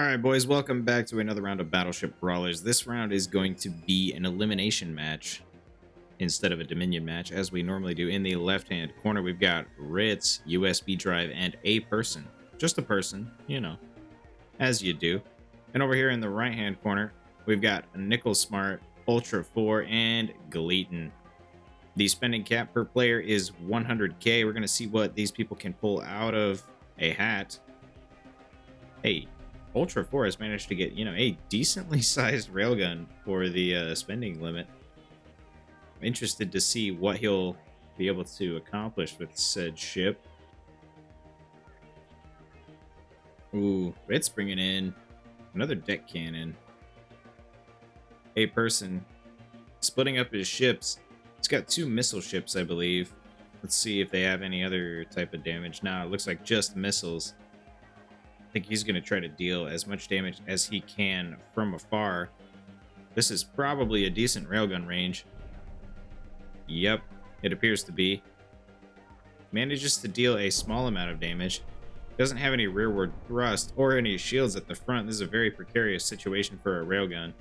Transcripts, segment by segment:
Alright, boys, welcome back to another round of Battleship Brawlers. This round is going to be an elimination match instead of a Dominion match, as we normally do. In the left-hand corner, we've got Ritz, USB drive, and a person. Just a person, you know, as you do. And over here in the right-hand corner, we've got Nickel Smart, Ultra 4, and Gleaton. The spending cap per player is 100k. We're going to see what these people can pull out of a hat. Hey, Ultra 4 has managed to get, a decently sized railgun for the spending limit. I'm interested to see what he'll be able to accomplish with said ship. Ooh, it's bringing in another deck cannon. A person splitting up his ships. He's got 2 missile ships, I believe. Let's see if they have any other type of damage. Nah, it looks like just missiles. I think he's going to try to deal as much damage as he can from afar. This is probably a decent railgun range. Yep, it appears to be. Manages to deal a small amount of damage. Doesn't have any rearward thrust or any shields at the front. This is a very precarious situation for a railgun.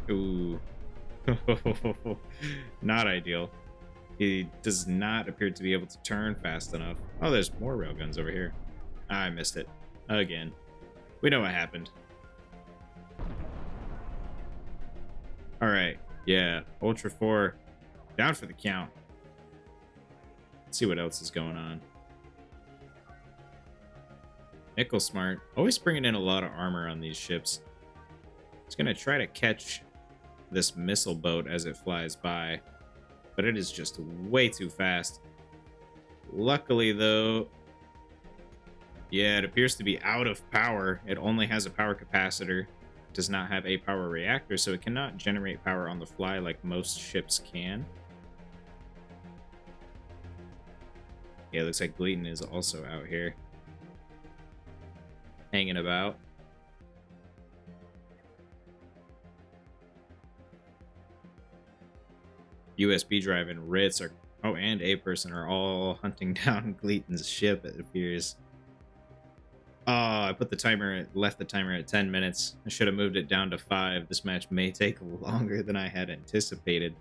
Ooh. Not ideal. He does not appear to be able to turn fast enough. Oh, there's more railguns over here. I missed it. Again. We know what happened. Alright. Yeah. Ultra 4. Down for the count. Let's see what else is going on. Nickel Smart. Always bringing in a lot of armor on these ships. It's going to try to catch this missile boat as it flies by. But it is just way too fast. Luckily, though... Yeah, it appears to be out of power. It only has a power capacitor. It does not have a power reactor, so it cannot generate power on the fly like most ships can. Yeah, it looks like Gleaton is also out here. Hanging about. USB drive and Ritz are... Oh, and a person are all hunting down Gleaton's ship, it appears. Oh, I put the timer, left the timer at 10 minutes. I should have moved it down to 5. This match may take longer than I had anticipated.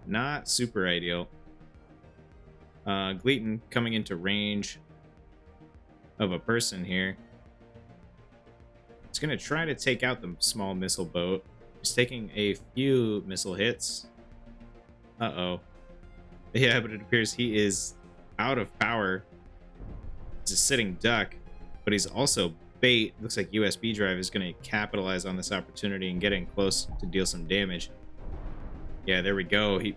Not super ideal. Gleaton coming into range of a person here. He's going to try to take out the small missile boat. He's taking a few missile hits. Uh-oh. Yeah, but it appears he is out of power. He's a sitting duck. But he's also bait. Looks like USB drive is going to capitalize on this opportunity and getting close to deal some damage. Yeah, there we go. He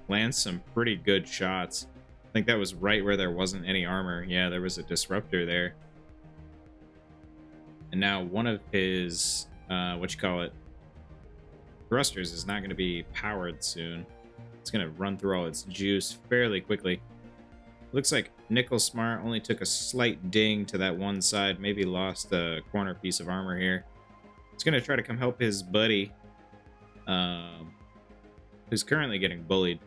lands some pretty good shots. I think that was right where there wasn't any armor. Yeah, there was a disruptor there. And now one of his, thrusters is not going to be powered soon. It's going to run through all its juice fairly quickly. Looks like Nickel Smart only took a slight ding to that one side. Maybe lost a corner piece of armor here. He's going to try to come help his buddy, who's currently getting bullied.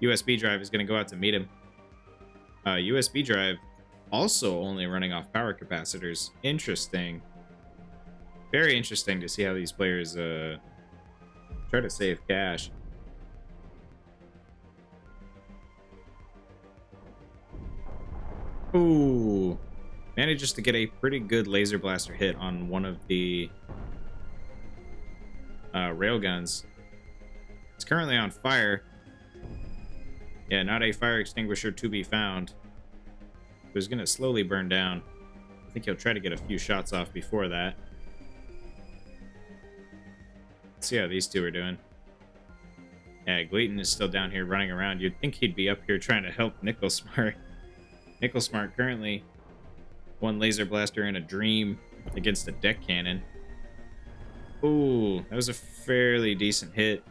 USB drive is going to go out to meet him. USB drive also only running off power capacitors. Interesting. Very interesting to see how these players try to save cash. Ooh, manages to get a pretty good laser blaster hit on one of the railguns. It's currently on fire. Yeah, not a fire extinguisher to be found. It was going to slowly burn down. I think he'll try to get a few shots off before that. Let's see how these two are doing. Yeah, Gleaton is still down here running around. You'd think he'd be up here trying to help Nickel Smart. Nickel Smart currently one laser blaster in a dream against a deck cannon. Ooh, that was a fairly decent hit.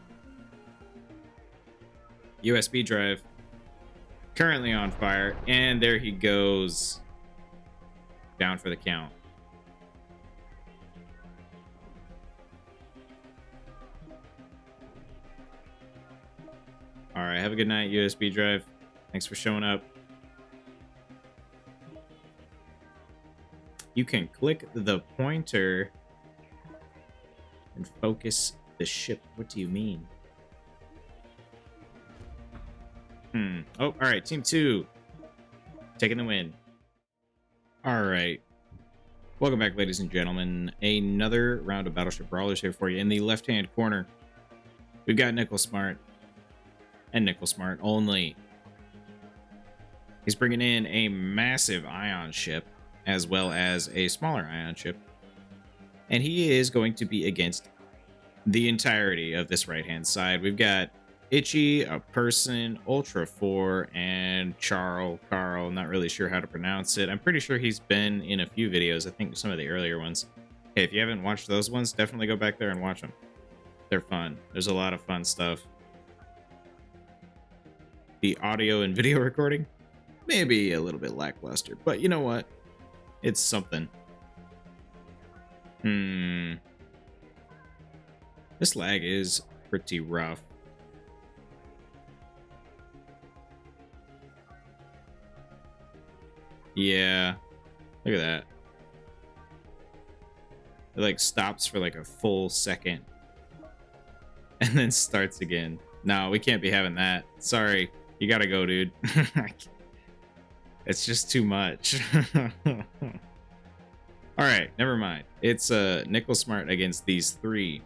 USB drive currently on fire, and there he goes. Down for the count. All right, have a good night, USB drive. Thanks for showing up. You can click the pointer and focus the ship. What do you mean? Oh, all right. Team 2 taking the win. All right. Welcome back, ladies and gentlemen. Another round of Battleship Brawlers here for you. In the left-hand corner, we've got Nickel Smart and Nickel Smart only. He's bringing in a massive ion ship as well as a smaller ion ship. And he is going to be against the entirety of this right-hand side. We've got Itchy, a person, Ultra 4, and Carl. Not really sure how to pronounce it. I'm pretty sure he's been in a few videos. I think some of the earlier ones. Hey, if you haven't watched those ones, definitely go back there and watch them. They're fun. There's a lot of fun stuff. The audio and video recording, maybe a little bit lackluster, but you know what? It's something. This lag is pretty rough. Yeah, look at that. It like stops for like a full second and then starts again. No, we can't be having that. Sorry, you gotta go, dude. It's just too much. All right, never mind. It's Nickel Smart against these three,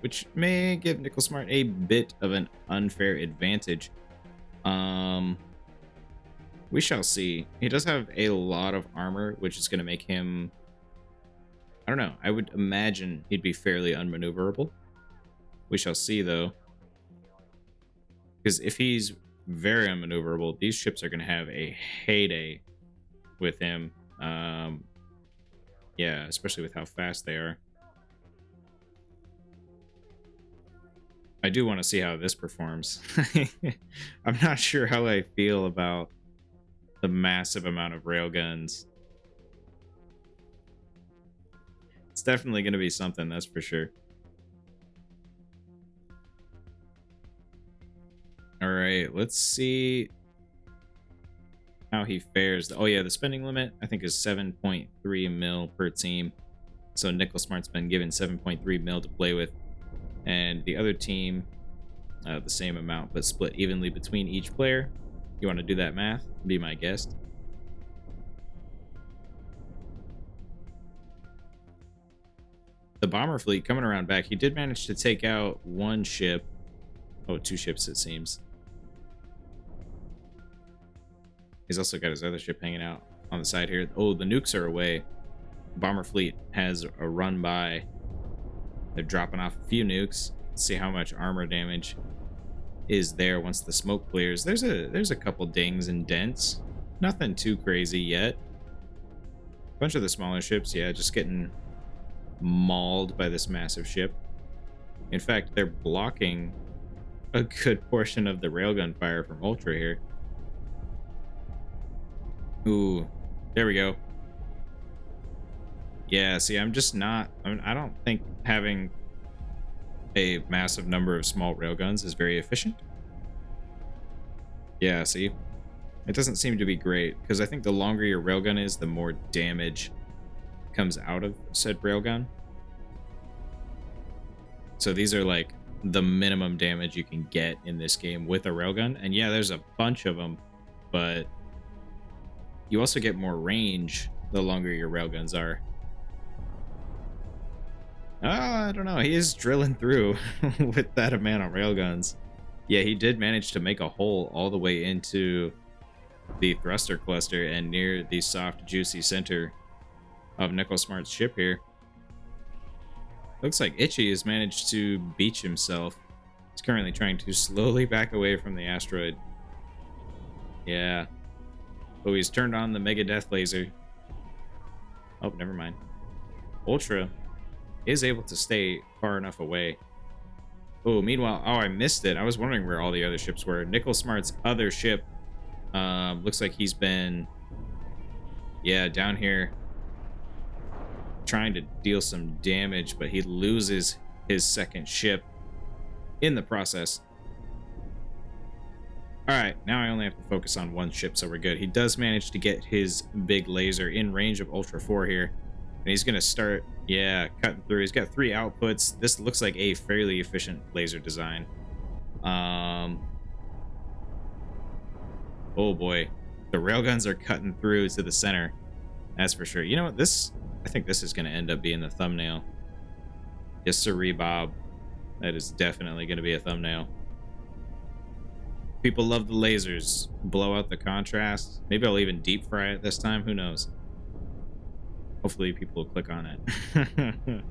which may give Nickel Smart a bit of an unfair advantage. We shall see. He does have a lot of armor, which is going to make him, I don't know, I would imagine he'd be fairly unmaneuverable. We shall see, though. Because if he's very unmaneuverable, these ships are going to have a heyday with him. Yeah, especially with how fast they are. I do want to see how this performs. I'm not sure how I feel about the massive amount of railguns. It's definitely going to be something, that's for sure. All right, let's see how he fares. Oh yeah, the spending limit I think is 7.3 mil per team. So Nickel Smart's been given 7.3 mil to play with, and the other team the same amount, but split evenly between each player. You want to do that math? Be my guest. The bomber fleet coming around back. He did manage to take out one ship. Oh, two ships it seems. He's also got his other ship hanging out on the side here. Oh, the nukes are away. The bomber fleet has a run by. They're dropping off a few nukes. Let's see how much armor damage is there once the smoke clears. There's a couple dings and dents. Nothing too crazy yet. A bunch of the smaller ships, yeah, just getting mauled by this massive ship. In fact, they're blocking a good portion of the railgun fire from Ultra here. Ooh, there we go. Yeah, see, I'm just not... I don't think having a massive number of small railguns is very efficient. Yeah, see? It doesn't seem to be great, because I think the longer your railgun is, the more damage comes out of said railgun. So these are like the minimum damage you can get in this game with a railgun. And yeah, there's a bunch of them, but you also get more range the longer your railguns are. I don't know. He is drilling through with that amount of railguns. Yeah, he did manage to make a hole all the way into the thruster cluster and near the soft, juicy center of Nickel Smart's ship here. Looks like Itchy has managed to beach himself. He's currently trying to slowly back away from the asteroid. Yeah. Oh, he's turned on the Mega Death Laser. Oh, never mind. Ultra is able to stay far enough away. Oh, meanwhile, oh, I missed it. I was wondering where all the other ships were. Nickel Smart's other ship looks like he's been, yeah, down here trying to deal some damage, but he loses his second ship in the process. All right, now I only have to focus on one ship, so we're good. He does manage to get his big laser in range of Ultra 4 here. And he's going to start, yeah, cutting through. He's got 3 outputs. This looks like a fairly efficient laser design. Oh boy. The railguns are cutting through to the center. That's for sure. You know what? I think this is going to end up being the thumbnail. Yes, sir, Bob. That is definitely going to be a thumbnail. People love the lasers. Blow out the contrast. Maybe I'll even deep fry it this time. Who knows? Hopefully people will click on it.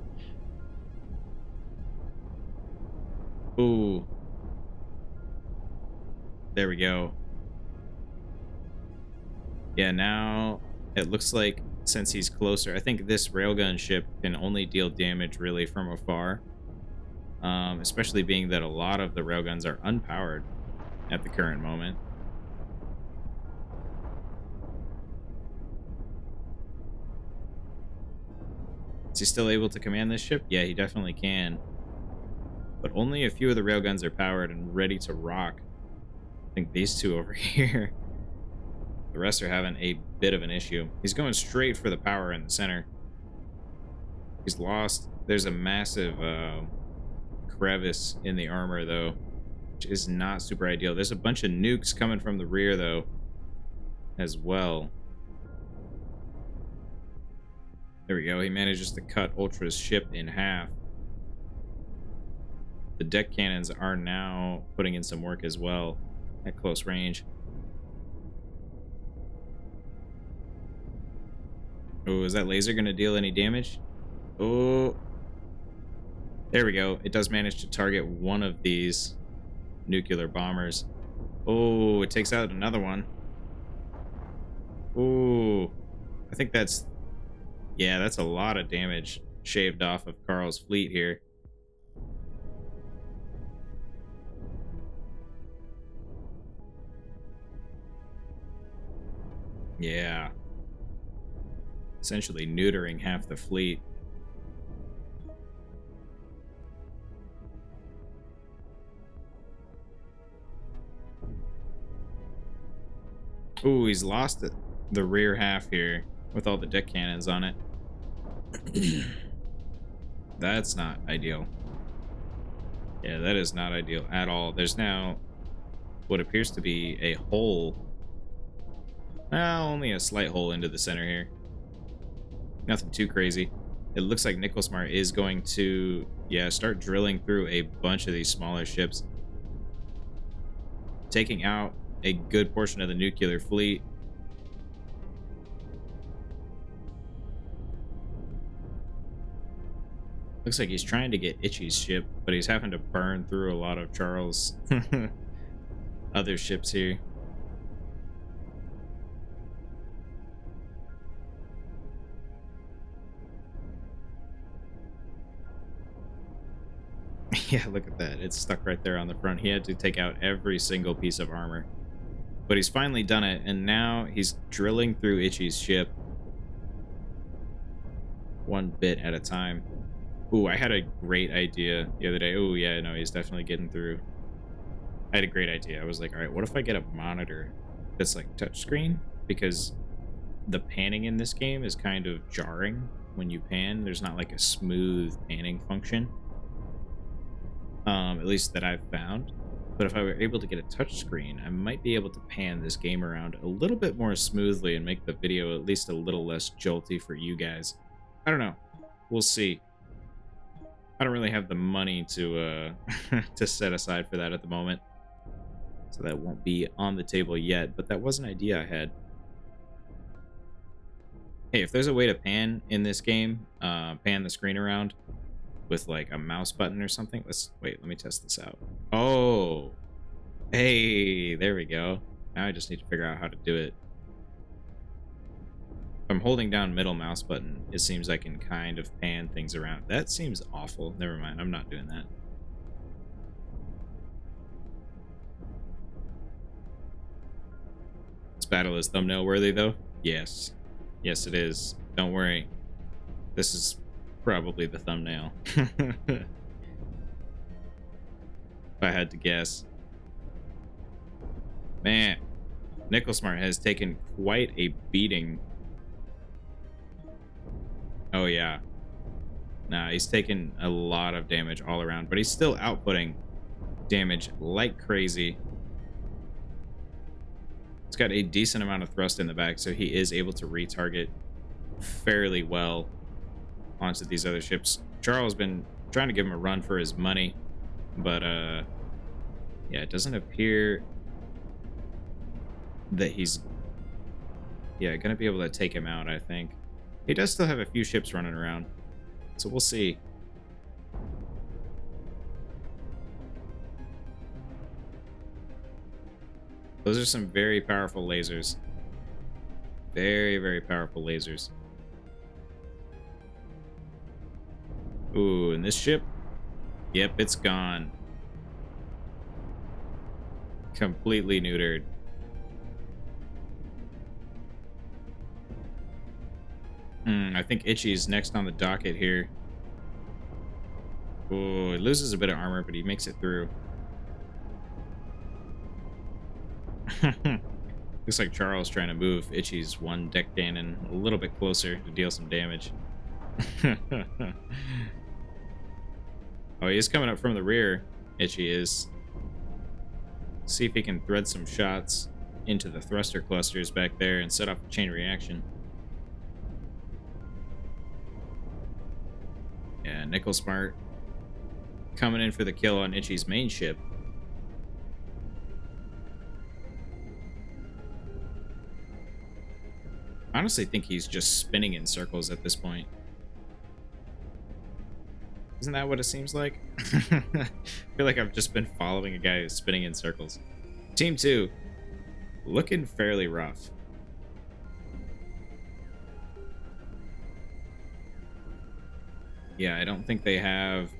Ooh. There we go. Yeah, now it looks like since he's closer, I think this railgun ship can only deal damage really from afar. Especially being that a lot of the railguns are unpowered at the current moment. Is he still able to command this ship? Yeah, he definitely can. But only a few of the railguns are powered and ready to rock. I think these two over here. The rest are having a bit of an issue. He's going straight for the power in the center. He's lost. There's a massive crevice in the armor, though, which is not super ideal. There's a bunch of nukes coming from the rear, though, as well. There we go. He manages to cut Ultra's ship in half. The deck cannons are now putting in some work as well at close range. Oh, is that laser going to deal any damage? Oh, there we go. It does manage to target one of these nuclear bombers. Oh, it takes out another one. Oh, I think that's... yeah, that's a lot of damage shaved off of Carl's fleet here. Yeah. Essentially neutering half the fleet. Ooh, he's lost the rear half here with all the deck cannons on it. That's not ideal. Yeah, that is not ideal at all. There's now what appears to be a hole. Well, only a slight hole into the center here. Nothing too crazy. It looks like Nicholsmart is going to, yeah, start drilling through a bunch of these smaller ships, taking out a good portion of the nuclear fleet. Looks like he's trying to get Itchy's ship, but he's having to burn through a lot of Charles' other ships here. Yeah, look at that. It's stuck right there on the front. He had to take out every single piece of armor. But he's finally done it, and now he's drilling through Itchy's ship one bit at a time. Ooh, I had a great idea the other day. Oh, yeah, no, he's definitely getting through. I had a great idea. I was like, all right, what if I get a monitor that's like touchscreen? Because the panning in this game is kind of jarring when you pan. There's not like a smooth panning function. At least that I've found. But if I were able to get a touchscreen, I might be able to pan this game around a little bit more smoothly and make the video at least a little less jolty for you guys. I don't know. We'll see. I don't really have the money to to set aside for that at the moment, so that won't be on the table yet, but that was an idea I had. Hey, if there's a way to pan in this game, pan the screen around with like a mouse button or something. Let me test this out. Oh, hey, there we go. Now I just need to figure out how to do it. If I'm holding down middle mouse button, it seems I can kind of pan things around. That seems awful. Never mind, I'm not doing that. This battle is thumbnail worthy though? Yes. Yes, it is. Don't worry. This is probably the thumbnail. If I had to guess. Man, Nicholsmart has taken quite a beating. Oh, yeah. Nah, he's taken a lot of damage all around, but he's still outputting damage like crazy. It's got a decent amount of thrust in the back, so he is able to retarget fairly well onto these other ships. Charles been trying to give him a run for his money, but yeah, it doesn't appear that he's gonna be able to take him out. I think he does still have a few ships running around, so we'll see. Those are some very powerful lasers. Very, very powerful lasers. Ooh, and this ship? Yep, it's gone. Completely neutered. I think Itchy's next on the docket here. Ooh, it loses a bit of armor, but he makes it through. Looks like Charles trying to move Itchy's one deck cannon a little bit closer to deal some damage. Oh, he is coming up from the rear. Itchy is. See if he can thread some shots into the thruster clusters back there and set off a chain reaction. Yeah, Nicholsmart coming in for the kill on Itchy's main ship. I honestly think he's just spinning in circles at this point. Isn't that what it seems like? I feel like I've just been following a guy who's spinning in circles. Team 2, looking fairly rough. Yeah, I don't think they have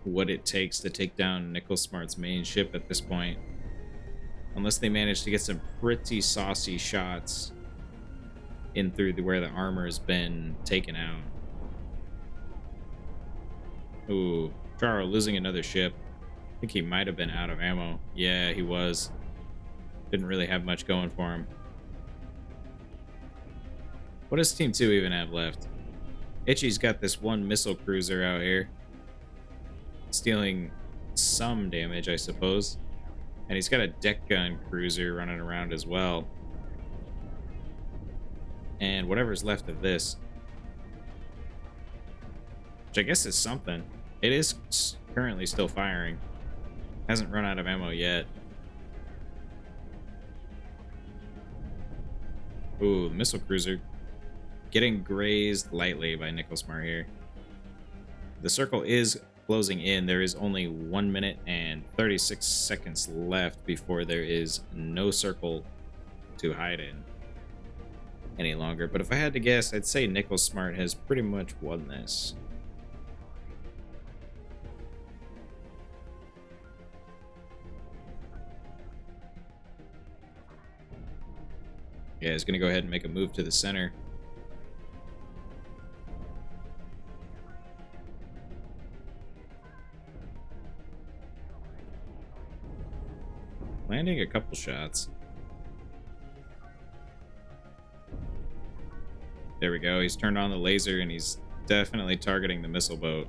what it takes to take down Nicholsmart's main ship at this point. Unless they manage to get some pretty saucy shots in through where the armor has been taken out. Ooh, Charo losing another ship. I think he might have been out of ammo. Yeah, he was. Didn't really have much going for him. What does Team 2 even have left? Itchy's got this one missile cruiser out here, stealing some damage, I suppose. And he's got a deck gun cruiser running around as well. And whatever's left of this, which I guess is something. It is currently still firing. Hasn't run out of ammo yet. Ooh, the missile cruiser getting grazed lightly by Nicholsmart here. The circle is closing in. There is only 1 minute and 36 seconds left before there is no circle to hide in any longer. But if I had to guess, I'd say Nicholsmart has pretty much won this. Yeah, he's going to go ahead and make a move to the center. Landing a couple shots. There we go. He's turned on the laser and he's definitely targeting the missile boat.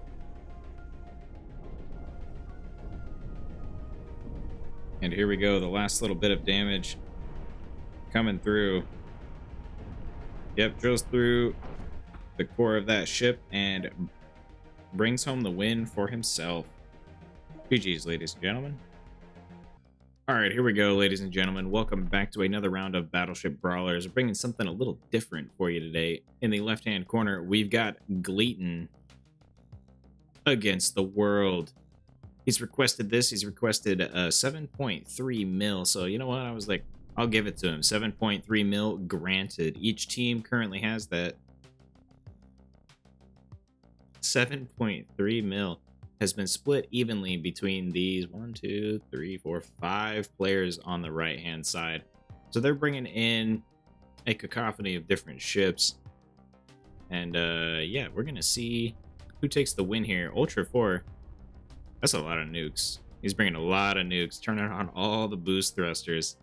And here we go. The last little bit of damage coming through. Yep, drills through the core of that ship and brings home the win for himself. GG's, ladies and gentlemen. All right, here we go, ladies and gentlemen. Welcome back to another round of Battleship Brawlers. We're bringing something a little different for you today. In the left-hand corner, we've got Gleaton against the world. He's requested this. He's requested 7.3 mil. So you know what? I was like, I'll give it to him. 7.3 mil granted. Each team currently has that. 7.3 mil has been split evenly between these 5 players on the right hand side. So they're bringing in a cacophony of different ships. And yeah, we're gonna see who takes the win here. Ultra 4, that's a lot of nukes. He's bringing a lot of nukes, turning on all the boost thrusters.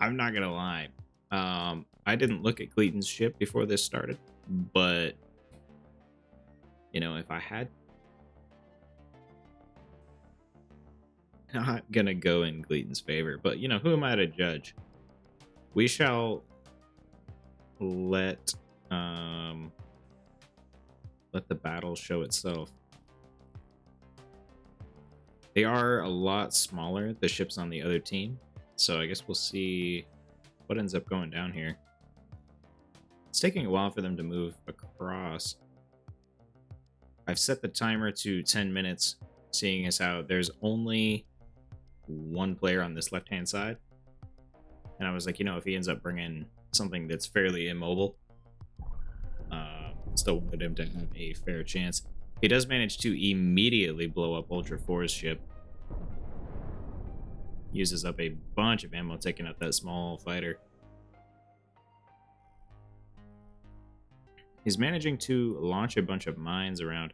I'm not gonna lie. I didn't look at Gleaton's ship before this started, but you know, if I had, not gonna go in Gleaton's favor. But you know, who am I to judge? We shall let the battle show itself. They are a lot smaller, the ships on the other team, so I guess we'll see what ends up going down here. It's taking a while for them to move across. I've set the timer to 10 minutes, seeing as how there's only one player on this left-hand side. And I was like, you know, if he ends up bringing something that's fairly immobile, still wanted him to have a fair chance. He does manage to immediately blow up Ultra 4's ship. Uses up a bunch of ammo taking out that small fighter. He's managing to launch a bunch of mines around.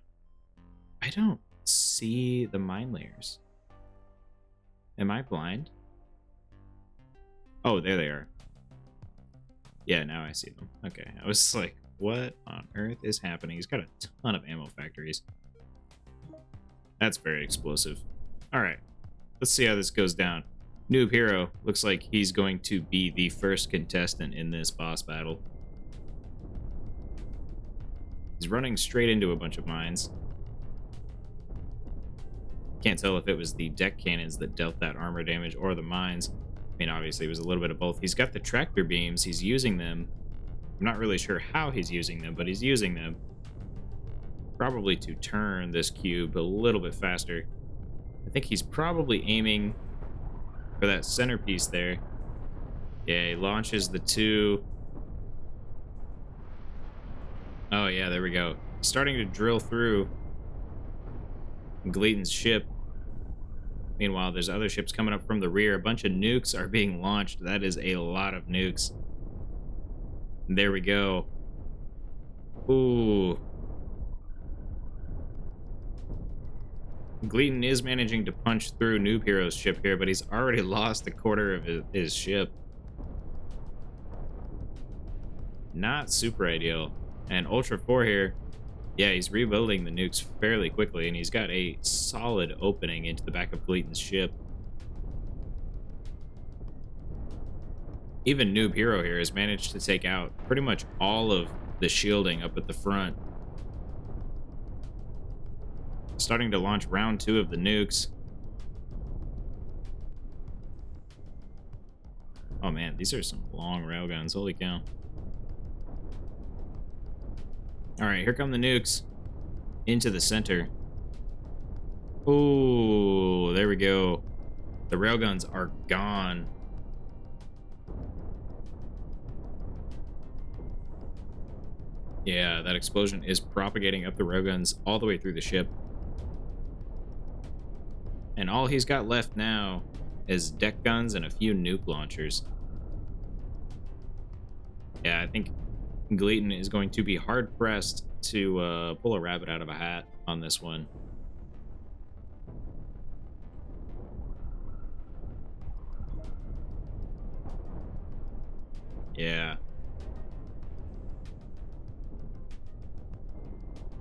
I don't see the mine layers. Am I blind? Oh, there they are. Yeah, now I see them. Okay, I was like, what on earth is happening? He's got a ton of ammo factories. That's very explosive. All right, let's see how this goes down. Noob Hero looks like he's going to be the first contestant in this boss battle. He's running straight into a bunch of mines. Can't tell if it was the deck cannons that dealt that armor damage or the mines. I mean, obviously it was a little bit of both. He's got the tractor beams. He's using them. I'm not really sure how he's using them, but he's using them. Probably to turn this cube a little bit faster. I think he's probably aiming for that centerpiece there. Yeah, he launches the two. Oh yeah, there we go. He's starting to drill through Gleaton's ship. Meanwhile, there's other ships coming up from the rear. A bunch of nukes are being launched. That is a lot of nukes. There we go. Ooh. Gleaton is managing to punch through Noob Hero's ship here, but he's already lost a quarter of his ship. Not super ideal. And Ultra 4 here, yeah, he's rebuilding the nukes fairly quickly, and he's got a solid opening into the back of Gleaton's ship. Even Noob Hero here has managed to take out pretty much all of the shielding up at the front. Starting to launch round 2 of the nukes. Oh man, these are some long railguns, holy cow. Alright, here come the nukes. Into the center. Ooh, there we go. The railguns are gone. Yeah, that explosion is propagating up the railguns all the way through the ship. And all he's got left now is deck guns and a few nuke launchers. Yeah, I think Gleaton is going to be hard-pressed to pull a rabbit out of a hat on this one. Yeah.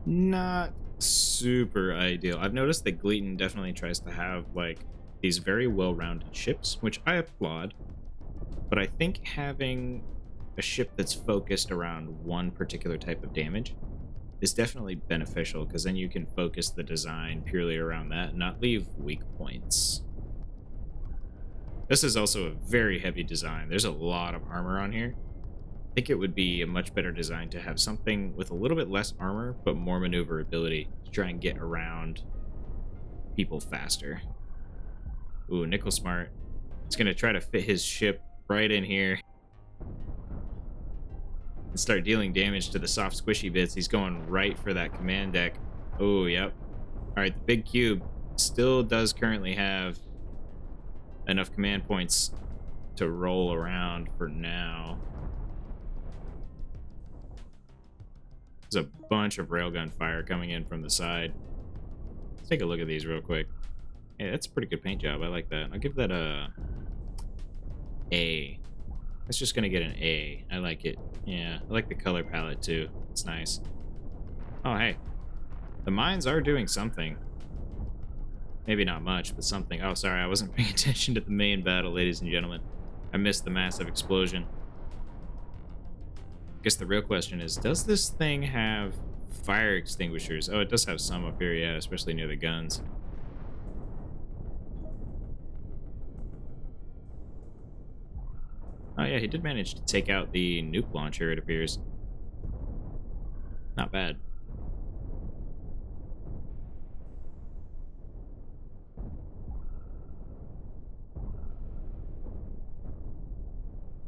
Not super ideal. I've noticed that Gleaton definitely tries to have, like, these very well-rounded ships, which I applaud. But I think having a ship that's focused around one particular type of damage is definitely beneficial, because then you can focus the design purely around that and not leave weak points. This is also a very heavy design. There's a lot of armor on here. I think it would be a much better design to have something with a little bit less armor, but more maneuverability to try and get around people faster. Ooh, Nickel Smart. It's going to try to fit his ship right in here and start dealing damage to the soft squishy bits. He's going right for that command deck. Oh, yep. All right, the big cube still does currently have enough command points to roll around for now. There's a bunch of railgun fire coming in from the side. Let's take a look at these real quick. Yeah, that's a pretty good paint job. I like that. I'll give that a A. It's just gonna get an A. I like it. Yeah, I like the color palette too. It's nice. Oh, hey. The mines are doing something. Maybe not much, but something. Oh, sorry, I wasn't paying attention to the main battle, ladies and gentlemen. I missed the massive explosion. I guess the real question is, does this thing have fire extinguishers? Oh, it does have some up here, yeah, especially near the guns. Oh, yeah, he did manage to take out the nuke launcher, it appears. Not bad.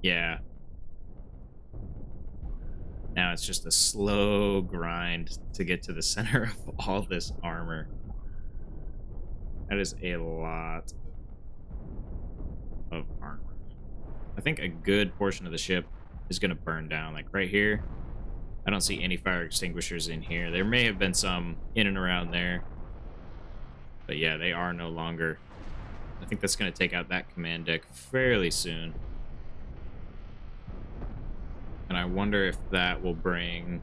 Yeah. Now it's just a slow grind to get to the center of all this armor. That is a lot of armor. I think a good portion of the ship is going to burn down. Like right here, I don't see any fire extinguishers in here. There may have been some in and around there. But yeah, they are no longer. I think that's going to take out that command deck fairly soon. And I wonder if that will bring...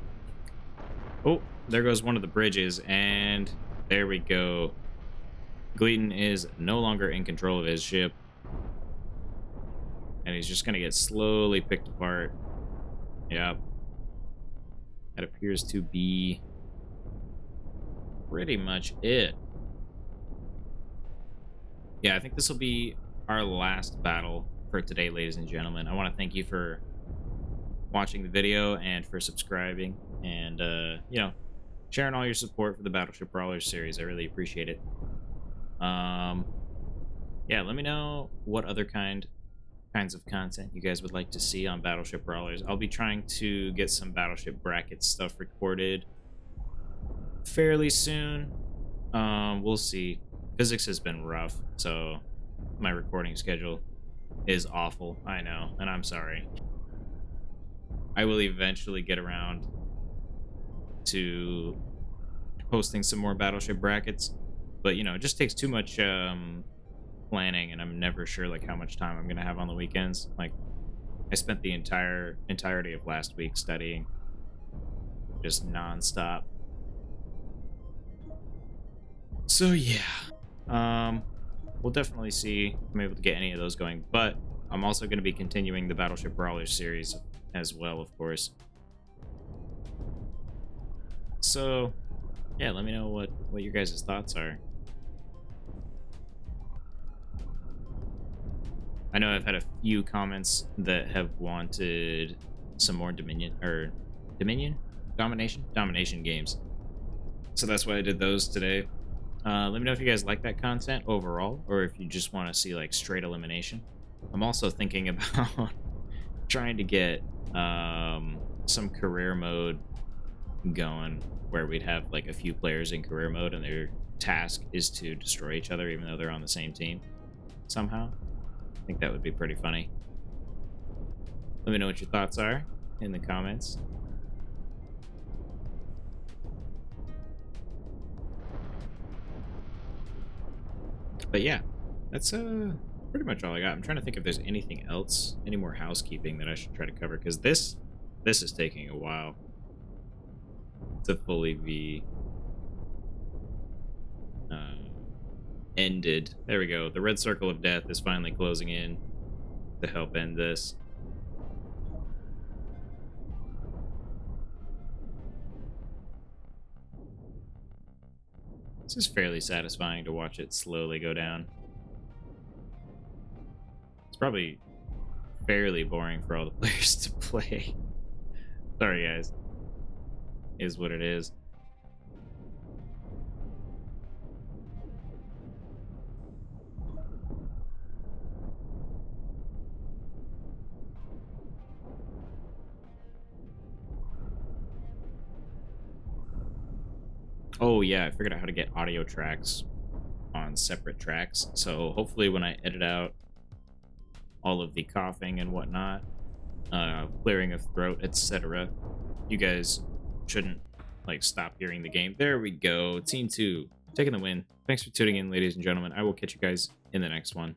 Oh, there goes one of the bridges. And there we go. Gleaton is no longer in control of his ship. And he's just going to get slowly picked apart. Yep. That appears to be pretty much it. Yeah, I think this will be our last battle for today, ladies and gentlemen. I want to thank you for watching the video and for subscribing and, you know, sharing all your support for the Battleship Brawlers series. I really appreciate it. Yeah, let me know what other kinds of content you guys would like to see on Battleship Brawlers. I'll be trying to get some Battleship bracket stuff recorded fairly soon. We'll see. Physics has been rough, so my recording schedule is awful. I know, and I'm sorry. I will eventually get around to posting some more Battleship brackets, but you know, it just takes too much planning, and I'm never sure like how much time I'm gonna have on the weekends. Like, I spent the entirety of last week studying, just non-stop. So yeah, we'll definitely see if I'm able to get any of those going, but I'm also going to be continuing the Battleship Brawlers series as well, of course. So yeah, let me know what your guys' thoughts are. I know I've had a few comments that have wanted some more domination games, so that's why I did those today. Let me know if you guys like that content overall, or if you just want to see like straight elimination. I'm also thinking about trying to get some career mode going, where we'd have like a few players in career mode and their task is to destroy each other even though they're on the same team somehow. I think that would be pretty funny. Let me know what your thoughts are in the comments. But yeah, that's pretty much all I got. I'm trying to think if there's anything else, any more housekeeping that I should try to cover, because this is taking a while to fully be ended. There we go. The red circle of death is finally closing in to help end this. This is fairly satisfying to watch it slowly go down. It's probably fairly boring for all the players to play. Sorry, guys. Is what it is. Oh yeah, I figured out how to get audio tracks on separate tracks. So hopefully when I edit out all of the coughing and whatnot, clearing of throat, etc., you guys shouldn't like stop hearing the game. There we go. Team 2 taking the win. Thanks for tuning in, ladies and gentlemen. I will catch you guys in the next one.